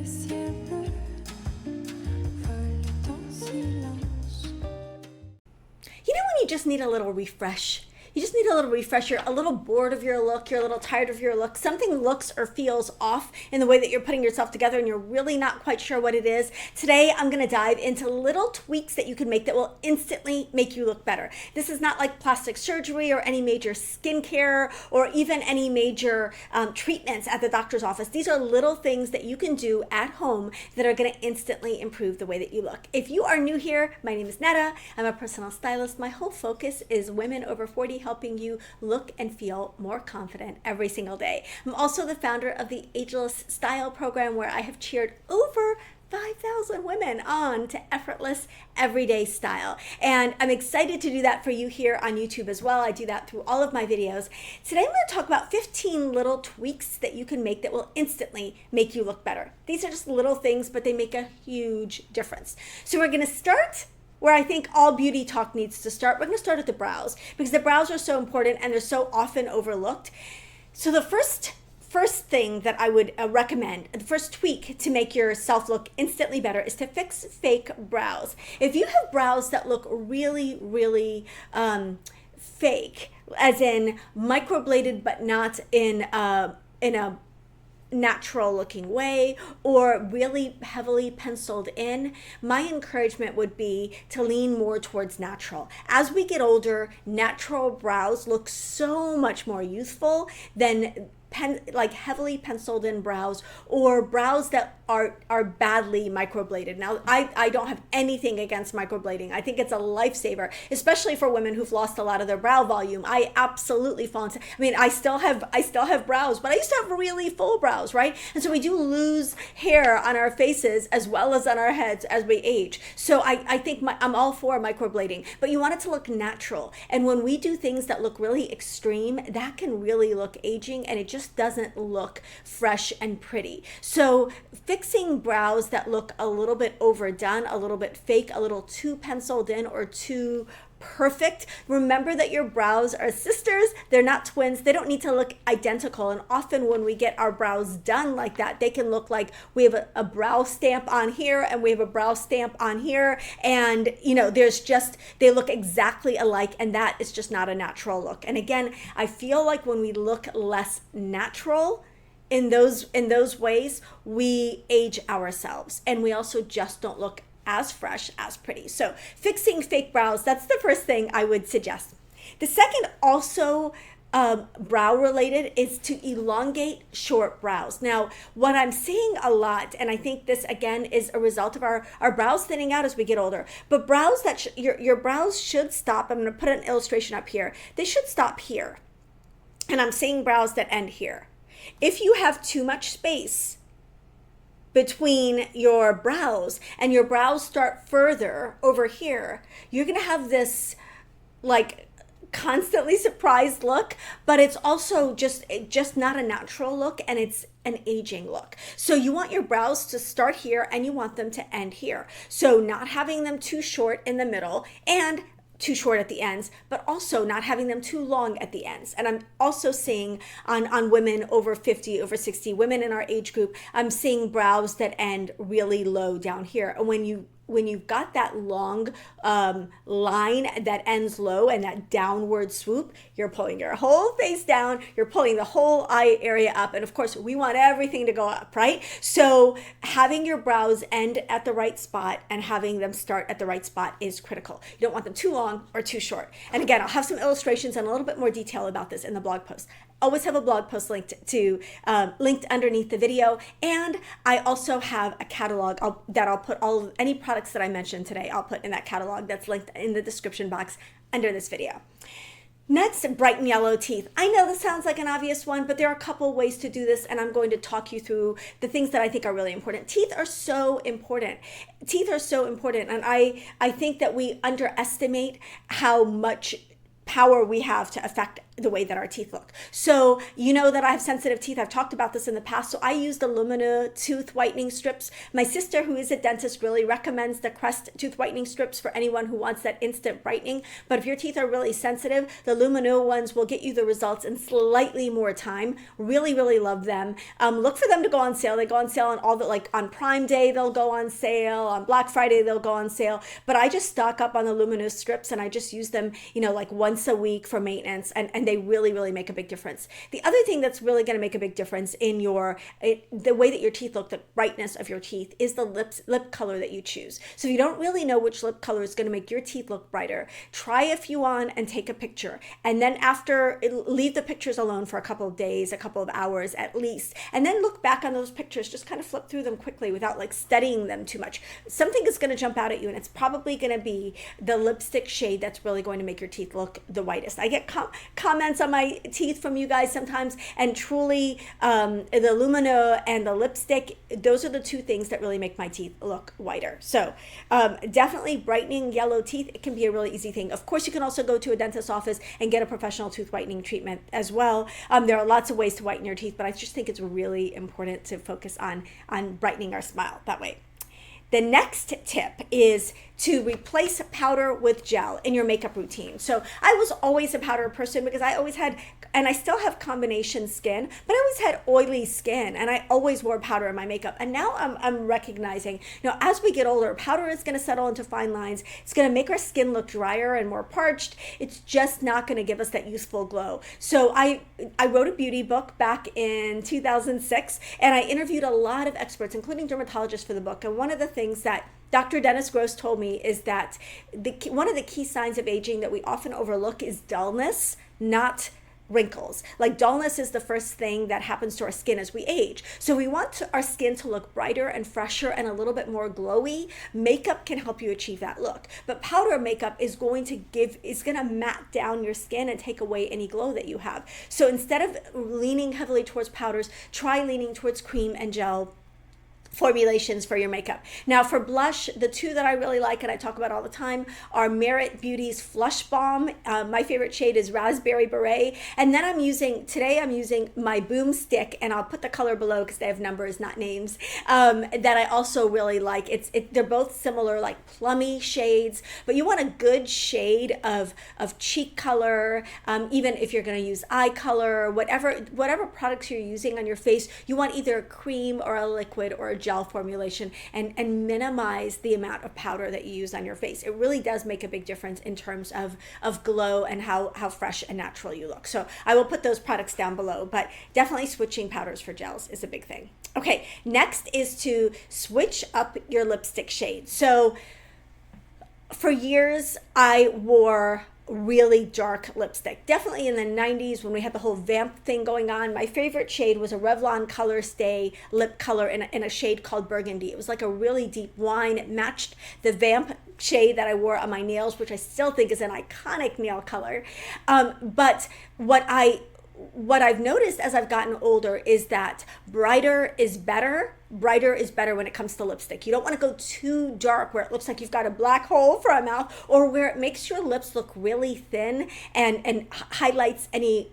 ciel bleu vole en silence. You know when you just need a little refresh? You just need a little refresh. You're a little bored of your look. You're a little tired of your look. Something looks or feels off in the way that you're putting yourself together and you're really not quite sure what it is. Today, I'm going to dive into little tweaks that you can make that will instantly make you look better. This is not like plastic surgery or any major skincare or even any major treatments at the doctor's office. These are little things that you can do at home that are going to instantly improve the way that you look. If you are new here, my name is Netta. I'm a personal stylist. My whole focus is women over 40, helping you look and feel more confident every single day. I'm also the founder of the Ageless Style program, where I have cheered over 5,000 women on to effortless everyday style. And I'm excited to do that for you here on YouTube as well. I do that through all of my videos. Today I'm going to talk about 15 little tweaks that you can make that will instantly make you look better. These are just little things, but they make a huge difference. So we're going to start where I think all beauty talk needs to start. We're going to start at the brows, because the brows are so important and they're so often overlooked. So the first thing that I would recommend, the first tweak to make yourself look instantly better, is to fix fake brows. If you have brows that look really, really fake, as in microbladed but not in a natural looking way, or really heavily penciled in, my encouragement would be to lean more towards natural. As we get older, natural brows look so much more youthful than like heavily penciled in brows, or brows that are badly microbladed. Now, I don't have anything against microblading. I think it's a lifesaver, especially for women who've lost a lot of their brow volume. I absolutely fall into, I still have brows, but I used to have really full brows, right? And so we do lose hair on our faces as well as on our heads as we age. So I think I'm all for microblading, but you want it to look natural. And when we do things that look really extreme, that can really look aging, and it just doesn't look fresh and pretty. So fixing brows that look a little bit overdone, a little bit fake, a little too penciled in or too perfect. Remember that your brows are sisters. They're not twins. They don't need to look identical. And often when we get our brows done like that, they can look like we have a brow stamp on here and we have a brow stamp on here. And they look exactly alike, and that is just not a natural look. And again, I feel like when we look less natural in those ways, we age ourselves, and we also just don't look as fresh, as pretty. So fixing fake brows, that's the first thing I would suggest. The second, also brow related, is to elongate short brows. Now, what I'm seeing a lot, and I think this again is a result of our brows thinning out as we get older, but brows that your brows should stop. I'm going to put an illustration up here. They should stop here. And I'm seeing brows that end here. If you have too much space between your brows and your brows start further over here, you're going to have this like constantly surprised look, but it's also just not a natural look, and it's an aging look. So you want your brows to start here and you want them to end here. So not having them too short in the middle and too short at the ends, but also not having them too long at the ends. And I'm also seeing on women over 50, over 60, women in our age group, I'm seeing brows that end really low down here. And when you've got that long line that ends low and that downward swoop, you're pulling your whole face down, you're pulling the whole eye area up. And of course, we want everything to go up, right? So having your brows end at the right spot and having them start at the right spot is critical. You don't want them too long or too short. And again, I'll have some illustrations and a little bit more detail about this in the blog post. Always have a blog post linked underneath the video, and I also have a catalog that I'll put any products that I mentioned today. I'll put in that catalog that's linked in the description box under this video. Next, brighten yellow teeth. I know this sounds like an obvious one, but there are a couple ways to do this, and I'm going to talk you through the things that I think are really important. Teeth are so important. Teeth are so important, and I think that we underestimate how much power we have to affect the way that our teeth look. So you know that I have sensitive teeth. I've talked about this in the past. So I use the Lumina tooth whitening strips. My sister, who is a dentist, really recommends the Crest tooth whitening strips for anyone who wants that instant brightening. But if your teeth are really sensitive, the Lumina ones will get you the results in slightly more time. Really, really love them. Look for them to go on sale. They go on sale on all the, like on Prime Day, they'll go on sale. On Black Friday, they'll go on sale. But I just stock up on the Lumina strips and I just use them, like once a week for maintenance. And they really, really make a big difference. The other thing that's really going to make a big difference in the way that your teeth look, the brightness of your teeth, is the lip color that you choose. So if you don't really know which lip color is going to make your teeth look brighter, try a few on and take a picture. And then leave the pictures alone for a couple of days, a couple of hours at least. And then look back on those pictures, just kind of flip through them quickly without like studying them too much. Something is going to jump out at you, and it's probably going to be the lipstick shade that's really going to make your teeth look the whitest. I get comments on my teeth from you guys sometimes, and truly the Lumina and the lipstick, those are the two things that really make my teeth look whiter. So definitely brightening yellow teeth, it can be a really easy thing. Of course, you can also go to a dentist's office and get a professional tooth whitening treatment as well. There are lots of ways to whiten your teeth, but I just think it's really important to focus on brightening our smile that way. The next tip is to replace powder with gel in your makeup routine. So I was always a powder person because I always had, and I still have combination skin, but I always had oily skin and I always wore powder in my makeup. And now I'm recognizing, as we get older, powder is going to settle into fine lines. It's going to make our skin look drier and more parched. It's just not going to give us that youthful glow. So I wrote a beauty book back in 2006, and I interviewed a lot of experts, including dermatologists, for the book. And one of the things that Dr. Dennis Gross told me is that one of the key signs of aging that we often overlook is dullness, not wrinkles. Like dullness is the first thing that happens to our skin as we age. So we want our skin to look brighter and fresher and a little bit more glowy. Makeup can help you achieve that look. But powder makeup is going to matte down your skin and take away any glow that you have. So instead of leaning heavily towards powders, try leaning towards cream and gel formulations for your makeup. Now for blush, the two that I really like and I talk about all the time are Merit Beauty's Flush Balm. My favorite shade is Raspberry Beret. And then today I'm using my Boomstick, and I'll put the color below because they have numbers, not names, that I also really like. They're both similar, like plummy shades, but you want a good shade of cheek color, even if you're going to use eye color, whatever products you're using on your face, you want either a cream or a liquid or a gel formulation, and minimize the amount of powder that you use on your face. It really does make a big difference in terms of glow and how fresh and natural you look. So I will put those products down below, but definitely switching powders for gels is a big thing. Okay, next is to switch up your lipstick shade. So for years I wore really dark lipstick. Definitely in the 90s when we had the whole vamp thing going on, my favorite shade was a Revlon Color Stay lip color in a shade called Burgundy. It was like a really deep wine. It matched the vamp shade that I wore on my nails, which I still think is an iconic nail color. But what I've noticed as I've gotten older is that brighter is better. Brighter is better when it comes to lipstick. You don't want to go too dark where it looks like you've got a black hole for a mouth, or where it makes your lips look really thin and highlights any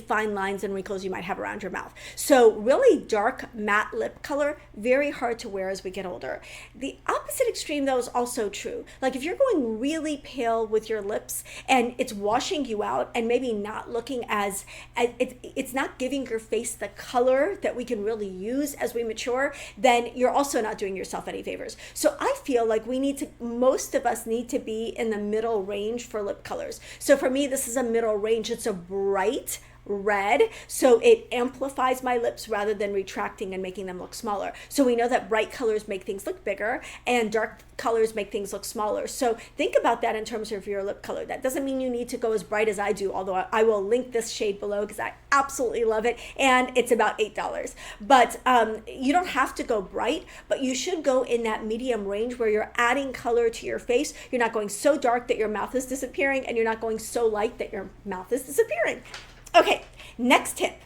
fine lines and wrinkles you might have around your mouth. So really dark matte lip color, very hard to wear as we get older. The opposite extreme though is also true. Like if you're going really pale with your lips and it's washing you out and maybe not looking it's not giving your face the color that we can really use as we mature, then you're also not doing yourself any favors. So I feel like most of us need to be in the middle range for lip colors. So for me, this is a middle range. It's a bright red, so it amplifies my lips rather than retracting and making them look smaller. So we know that bright colors make things look bigger and dark colors make things look smaller. So think about that in terms of your lip color. That doesn't mean you need to go as bright as I do, although I will link this shade below because I absolutely love it, and it's about $8. But you don't have to go bright, but you should go in that medium range where you're adding color to your face. You're not going so dark that your mouth is disappearing, and you're not going so light that your mouth is disappearing. Okay, next tip.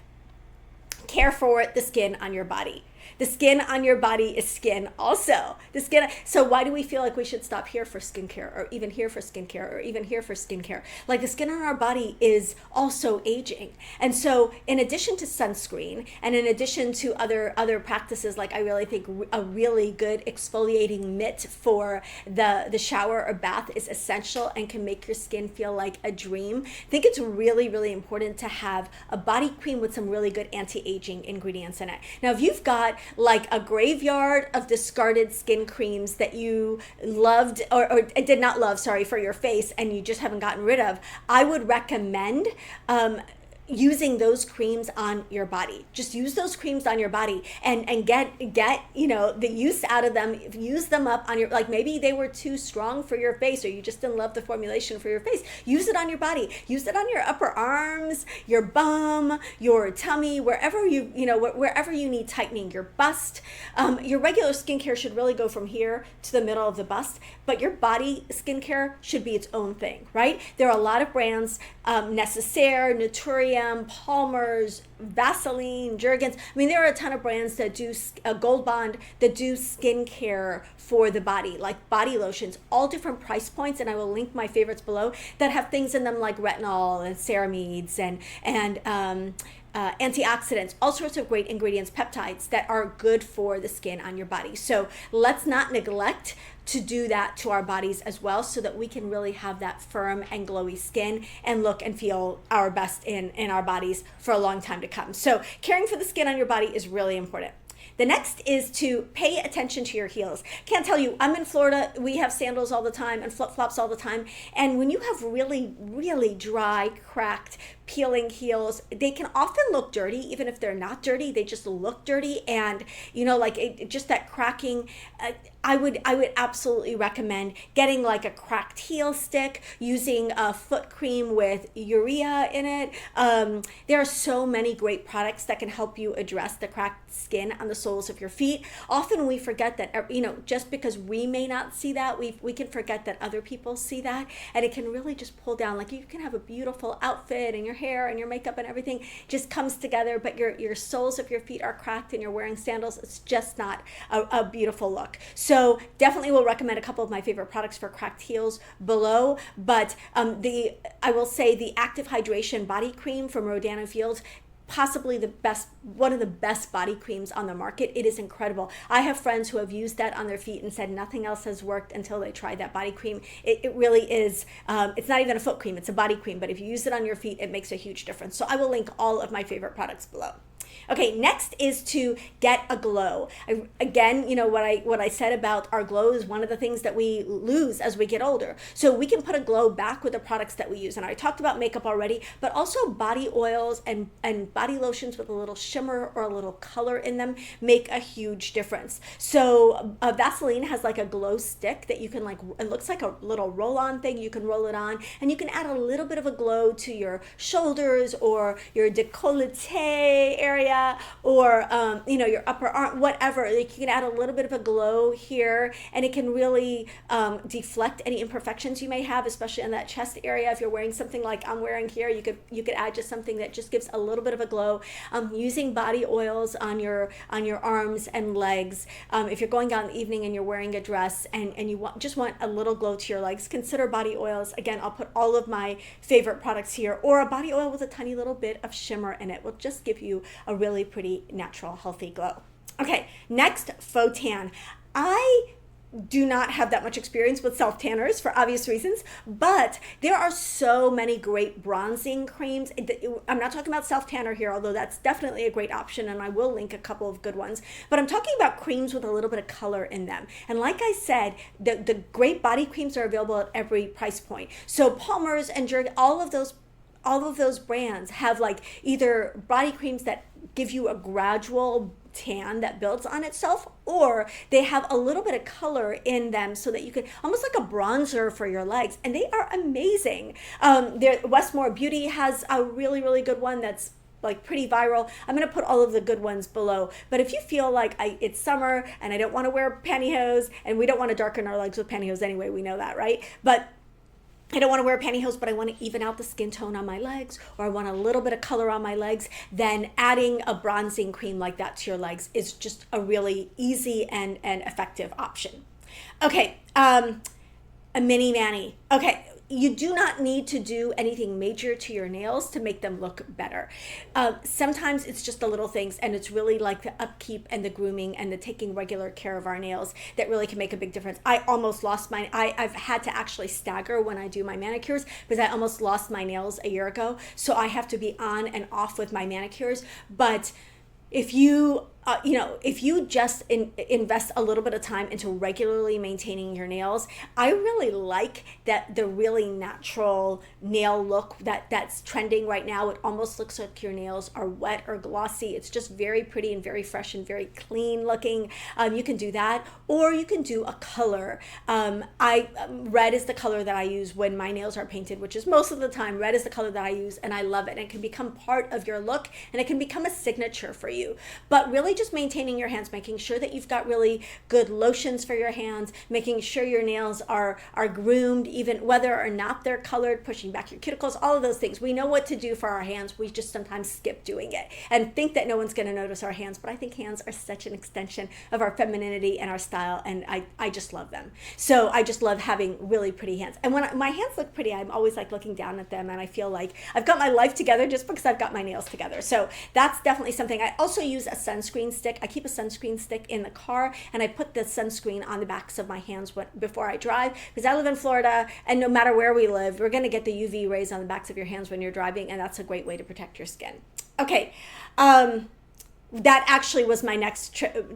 Care for the skin on your body. The skin on your body is skin also. The skin. So why do we feel like we should stop here for skincare, or even here for skincare, or even here for skincare? Like, the skin on our body is also aging. And so in addition to sunscreen, and in addition to other practices, like I really think a really good exfoliating mitt for the shower or bath is essential and can make your skin feel like a dream. I think it's really, really important to have a body cream with some really good anti-aging ingredients in it. Now, if you've got like a graveyard of discarded skin creams that you loved or did not love, sorry, for your face, and you just haven't gotten rid of, I would recommend using those creams on your body. Just use those creams on your body and get the use out of them. Use them up on your, like, maybe they were too strong for your face, or you just didn't love the formulation for your face. Use it on your body. Use it on your upper arms, your bum, your tummy, wherever wherever you need tightening, your bust. Your regular skincare should really go from here to the middle of the bust, but your body skincare should be its own thing, right? There are a lot of brands, Necessaire, Naturium, Palmer's, Vaseline, Jergens. I mean, there are a ton of brands that do Gold Bond, that do skincare for the body, like body lotions, all different price points, and I will link my favorites below, that have things in them like retinol and ceramides and antioxidants, all sorts of great ingredients, peptides that are good for the skin on your body. So let's not neglect to do that to our bodies as well, so that we can really have that firm and glowy skin and look and feel our best in our bodies for a long time to come. So caring for the skin on your body is really important. The next is to pay attention to your heels. Can't tell you, I'm in Florida, we have sandals all the time and flip-flops all the time. And when you have really, really dry, cracked, peeling heels, they can often look dirty. Even if they're not dirty, they just look dirty. And just that cracking, I would absolutely recommend getting like a cracked heel stick, using a foot cream with urea in it. There are so many great products that can help you address the cracked skin on the soles of your feet. Often we forget that, just because we may not see that, we can forget that other people see that, and it can really just pull down. Like, you can have a beautiful outfit, and your hair and your makeup and everything just comes together, but your soles of your feet are cracked and you're wearing sandals. It's just not a beautiful look. So definitely will recommend a couple of my favorite products for cracked heels below, but I will say the Active Hydration Body Cream from Rodan & Fields, possibly one of the best body creams on the market. It is incredible. I have friends who have used that on their feet and said nothing else has worked until they tried that body cream. It really is, it's not even a foot cream, it's a body cream, but if you use it on your feet, it makes a huge difference. So I will link all of my favorite products below. Okay, next is to get a glow. Again, what I said about our glow is one of the things that we lose as we get older. So we can put a glow back with the products that we use. And I talked about makeup already, but also body oils and body lotions with a little shimmer or a little color in them make a huge difference. So Vaseline has like a glow stick that you can, like, it looks like a little roll-on thing. You can roll it on, and you can add a little bit of a glow to your shoulders or your décolleté area, or your upper arm, whatever. Like, you can add a little bit of a glow here, and it can really deflect any imperfections you may have, especially in that chest area. If you're wearing something like I'm wearing here, you could add just something that just gives a little bit of a glow. Using body oils on your arms and legs. If you're going out in the evening and you're wearing a dress and you just want a little glow to your legs, consider body oils. Again, I'll put all of my favorite products here, or a body oil with a tiny little bit of shimmer in it will just give you a really pretty, natural, healthy glow. Okay, next, Faux Tan. I do not have that much experience with self-tanners for obvious reasons, but there are so many great bronzing creams. I'm not talking about self-tanner here, although that's definitely a great option, and I will link a couple of good ones, but I'm talking about creams with a little bit of color in them. And like I said, the great body creams are available at every price point. So Palmer's and Jergens, all of those brands have like either body creams that give you a gradual tan that builds on itself, or they have a little bit of color in them so that you can, almost like a bronzer for your legs, and they are amazing. Westmore Beauty has a really, really good one that's like pretty viral. I'm going to put all of the good ones below, but if you feel like it's summer and I don't want to wear pantyhose, and we don't want to darken our legs with pantyhose anyway, we know that, right? But I don't want to wear pantyhose, but I want to even out the skin tone on my legs, or I want a little bit of color on my legs, then adding a bronzing cream like that to your legs is just a really easy and effective option. Okay, a mini mani. Okay, you do not need to do anything major to your nails to make them look better. Sometimes it's just the little things, and it's really like the upkeep and the grooming and the taking regular care of our nails that really can make a big difference. I almost lost mine. I've had to actually stagger when I do my manicures because I almost lost my nails a year ago. So I have to be on and off with my manicures. But if you if you just invest a little bit of time into regularly maintaining your nails, I really like that the really natural nail look that's trending right now. It almost looks like your nails are wet or glossy. It's just very pretty and very fresh and very clean looking. You can do that, or you can do a color. Red is the color that I use when my nails are painted, which is most of the time. Red is the color that I use, and I love it. And it can become part of your look, and it can become a signature for you. But really just maintaining your hands, making sure that you've got really good lotions for your hands, making sure your nails are groomed, even whether or not they're colored, pushing back your cuticles, all of those things. We know what to do for our hands. We just sometimes skip doing it and think that no one's going to notice our hands. But I think hands are such an extension of our femininity and our style, and I just love them. So I just love having really pretty hands. And when my hands look pretty, I'm always like looking down at them, and I feel like I've got my life together just because I've got my nails together. So that's definitely something. I also use a sunscreen stick. I keep a sunscreen stick in the car, and I put the sunscreen on the backs of my hands before I drive, because I live in Florida, and no matter where we live, we're going to get the UV rays on the backs of your hands when you're driving, and that's a great way to protect your skin. Okay, that actually was my next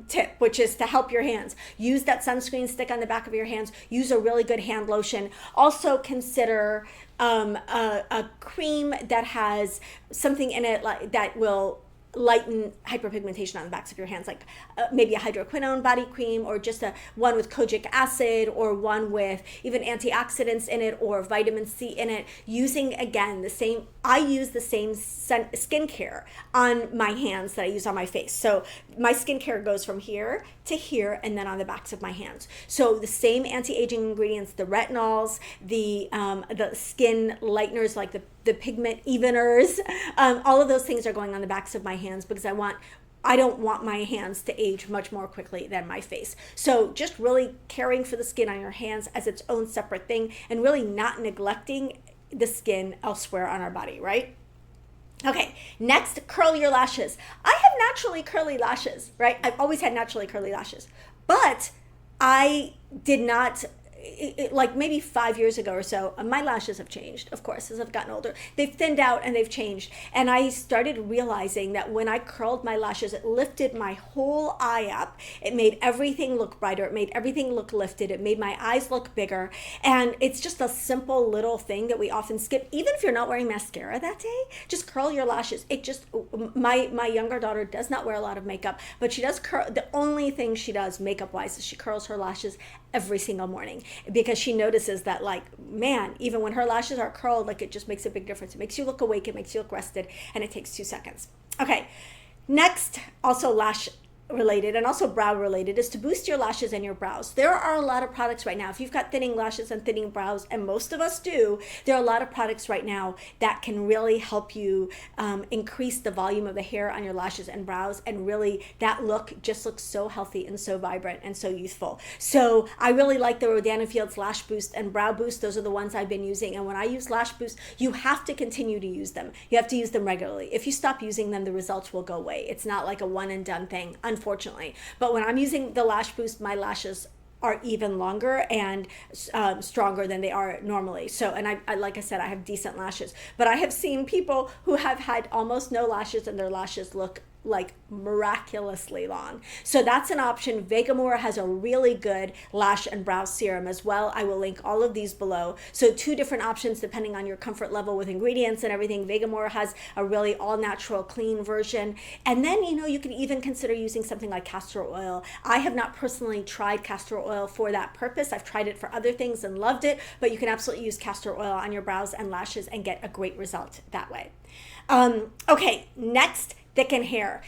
tip, which is to help your hands. Use that sunscreen stick on the back of your hands. Use a really good hand lotion. Also consider a cream that has something in it that will lighten hyperpigmentation on the backs of your hands, like maybe a hydroquinone body cream, or just one with kojic acid, or one with even antioxidants in it, or vitamin C in it. Using, again, I use the same skincare on my hands that I use on my face. So my skincare goes from here to here, and then on the backs of my hands. So the same anti-aging ingredients, the retinols, the skin lighteners, like the pigment eveners, all of those things are going on the backs of my hands, because I don't want my hands to age much more quickly than my face. So just really caring for the skin on your hands as its own separate thing, and really not neglecting the skin elsewhere on our body, right? Okay, next, curl your lashes. I have naturally curly lashes, right? I've always had naturally curly lashes, but I did not, like maybe 5 years ago or so, my lashes have changed, of course, as I've gotten older. They've thinned out and they've changed. And I started realizing that when I curled my lashes, it lifted my whole eye up. It made everything look brighter. It made everything look lifted. It made my eyes look bigger. And it's just a simple little thing that we often skip. Even if you're not wearing mascara that day, just curl your lashes. My younger daughter does not wear a lot of makeup, but she does curl. The only thing she does makeup-wise is she curls her lashes every single morning, because she notices that, like, man, even when her lashes are curled, like, it just makes a big difference. It makes you look awake, it makes you look rested, and it takes 2 seconds. Okay, next, also lash related and also brow related, is to boost your lashes and your brows. There are a lot of products right now. If you've got thinning lashes and thinning brows, and most of us do, there are a lot of products right now that can really help you increase the volume of the hair on your lashes and brows, and really that look just looks so healthy and so vibrant and so youthful. So I really like the Rodan & Fields Lash Boost and Brow Boost. Those are the ones I've been using. And when I use Lash Boost, you have to continue to use them. You have to use them regularly. If you stop using them, the results will go away. It's not like a one and done thing, unfortunately. But when I'm using the Lash Boost, my lashes are even longer and stronger than they are normally. So, and I like I said, I have decent lashes, but I have seen people who have had almost no lashes and their lashes look like miraculously long. So that's an option. Vegamour has a really good lash and brow serum as well. I will link all of these below. So 2 different options depending on your comfort level with ingredients and everything. Vegamour has a really all natural clean version. And then, you can even consider using something like castor oil. I have not personally tried castor oil for that purpose. I've tried it for other things and loved it, but you can absolutely use castor oil on your brows and lashes and get a great result that way. Okay, next, Thicken Hair.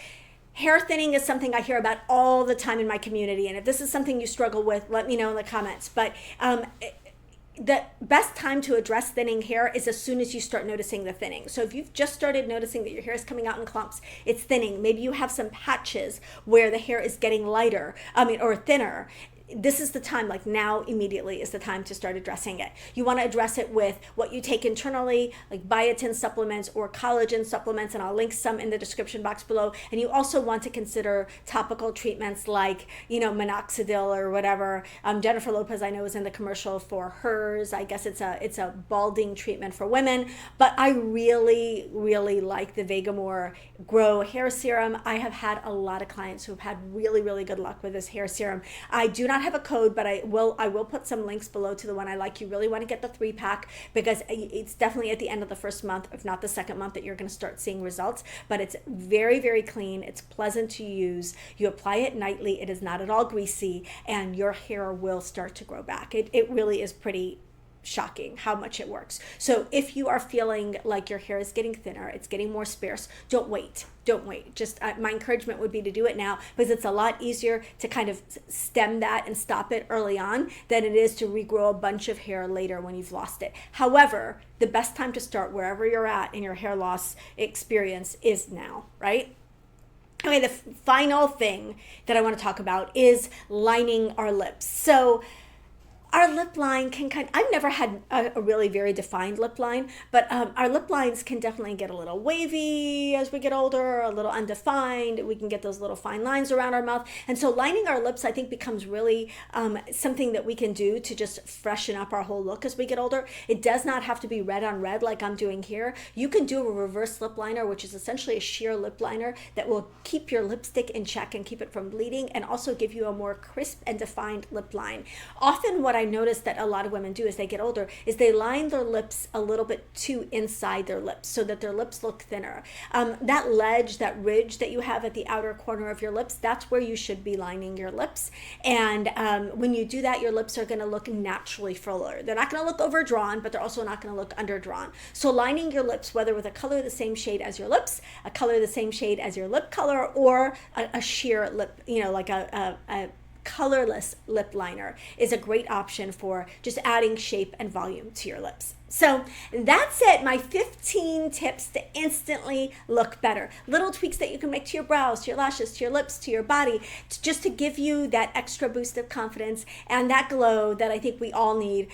Hair thinning is something I hear about all the time in my community, and if this is something you struggle with, let me know in the comments. But the best time to address thinning hair is as soon as you start noticing the thinning. So if you've just started noticing that your hair is coming out in clumps, it's thinning. Maybe you have some patches where the hair is getting lighter, or thinner. This is the time, like now immediately is the time to start addressing it. You want to address it with what you take internally, like biotin supplements or collagen supplements, and I'll link some in the description box below. And you also want to consider topical treatments like, minoxidil or whatever. Jennifer Lopez, I know, is in the commercial for hers. I guess it's a balding treatment for women, but I really, really like the Vegamour Grow hair serum. I have had a lot of clients who have had really, really good luck with this hair serum. I do not have a code, but I will put some links below to the one I like. You really want to get the 3-pack because it's definitely at the end of the first month, if not the second month, that you're going to start seeing results. But it's very, very clean. It's pleasant to use. You apply it nightly. It is not at all greasy, and your hair will start to grow back. It really is pretty shocking how much it works. So if you are feeling like your hair is getting thinner, it's getting more sparse, don't wait. Just my encouragement would be to do it now, because it's a lot easier to kind of stem that and stop it early on than it is to regrow a bunch of hair later when you've lost it. However, the best time to start wherever you're at in your hair loss experience is now, right? Okay, the final thing that I want to talk about is lining our lips. So our lip line can I've never had a really very defined lip line, but our lip lines can definitely get a little wavy as we get older, a little undefined. We can get those little fine lines around our mouth. And so lining our lips, I think, becomes really something that we can do to just freshen up our whole look as we get older. It does not have to be red on red like I'm doing here. You can do a reverse lip liner, which is essentially a sheer lip liner that will keep your lipstick in check and keep it from bleeding, and also give you a more crisp and defined lip line. Often what I notice that a lot of women do as they get older is they line their lips a little bit too inside their lips so that their lips look thinner. That ledge, that ridge that you have at the outer corner of your lips, that's where you should be lining your lips. And when you do that, your lips are going to look naturally fuller. They're not going to look overdrawn, but they're also not going to look underdrawn. So lining your lips, whether with a color the same shade as your lips, a color the same shade as your lip color, or a sheer lip, like a colorless lip liner, is a great option for just adding shape and volume to your lips. So that's it, my 15 tips to instantly look better. Little tweaks that you can make to your brows, to your lashes, to your lips, to your body, just to give you that extra boost of confidence and that glow that I think we all need.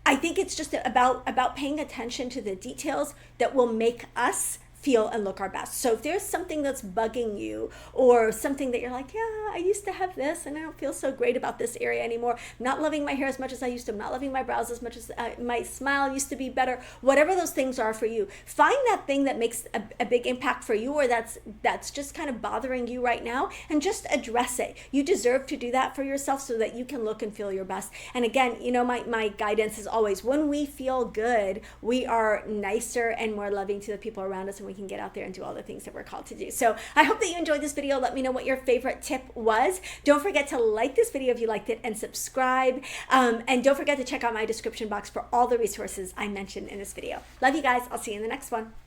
I think it's just about paying attention to the details that will make us feel and look our best. So if there's something that's bugging you, or something that you're like, yeah, I used to have this and I don't feel so great about this area anymore. I'm not loving my hair as much as I used to. I'm not loving my brows as much as my smile used to be better. Whatever those things are for you, find that thing that makes a big impact for you, or that's just kind of bothering you right now, and just address it. You deserve to do that for yourself so that you can look and feel your best. And again, my guidance is always, when we feel good, we are nicer and more loving to the people around us, and we can get out there and do all the things that we're called to do. So I hope that you enjoyed this video. Let me know what your favorite tip was. Don't forget to like this video if you liked it, and subscribe. And don't forget to check out my description box for all the resources I mentioned in this video. Love you guys. I'll see you in the next one.